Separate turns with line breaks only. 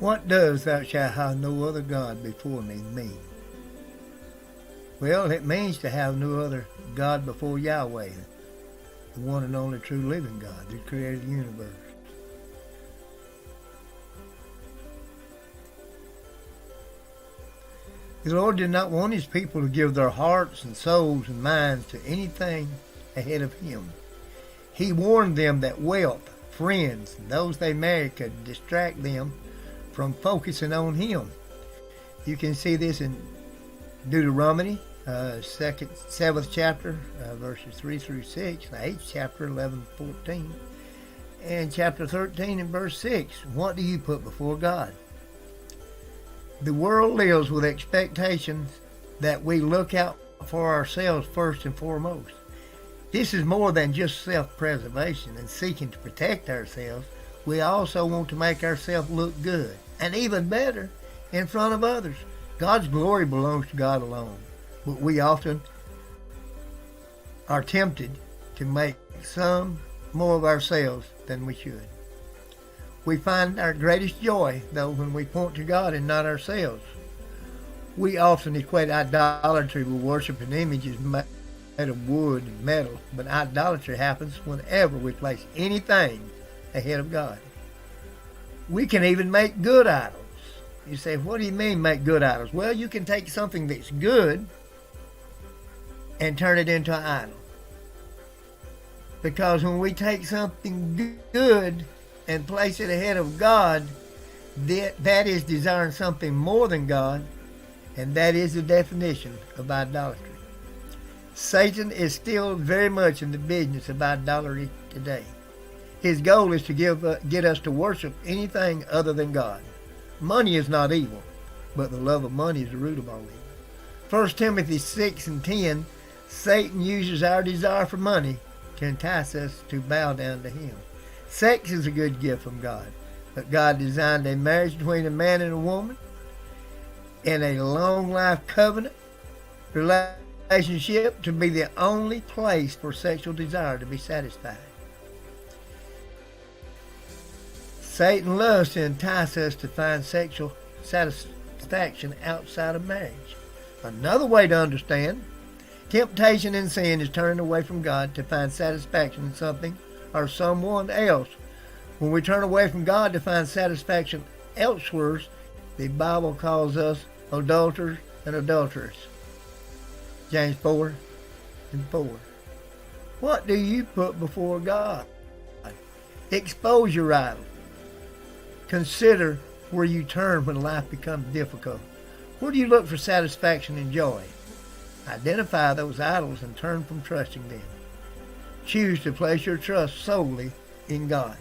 What does thou shalt have no other God before me mean? Well, it means to have no other God before Yahweh, the one and only true living God who created the universe. The Lord did not want his people to give their hearts and souls and minds to anything ahead of him. He warned them that wealth, friends, and those they married could distract them from focusing on him. You can see this in Deuteronomy, 7th chapter, verses 3 through 6, the 8th chapter, 11-14, and chapter 13 and verse 6. What do you put before God? The world lives with expectations that we look out for ourselves first and foremost. This is more than just self-preservation and seeking to protect ourselves. We also want to make ourselves look good, and even better, in front of others. God's glory belongs to God alone, but we often are tempted to make some more of ourselves than we should. We find our greatest joy, though, when we point to God and not ourselves. We often equate idolatry with worshiping images made of wood and metal, but idolatry happens whenever we place anything ahead of God. We can even make good idols. You say, what do you mean make good idols? Well, you can take something that's good and turn it into an idol. Because when we take something good and place it ahead of God, that is desiring something more than God, and that is the definition of idolatry. Satan is still very much in the business of idolatry today. His goal is to get us to worship anything other than God. Money is not evil, but the love of money is the root of all evil. 1 Timothy 6 and 10, Satan uses our desire for money to entice us to bow down to him. Sex is a good gift from God, but God designed a marriage between a man and a woman in a long life covenant relationship to be the only place for sexual desire to be satisfied. Satan loves to entice us to find sexual satisfaction outside of marriage. Another way to understand temptation and sin is turning away from God to find satisfaction in something or someone else. When we turn away from God to find satisfaction elsewhere, the Bible calls us adulterers and adulterers. James 4 and 4. What do you put before God? Expose your idol. Consider where you turn when life becomes difficult. Where do you look for satisfaction and joy? Identify those idols and turn from trusting them. Choose to place your trust solely in God.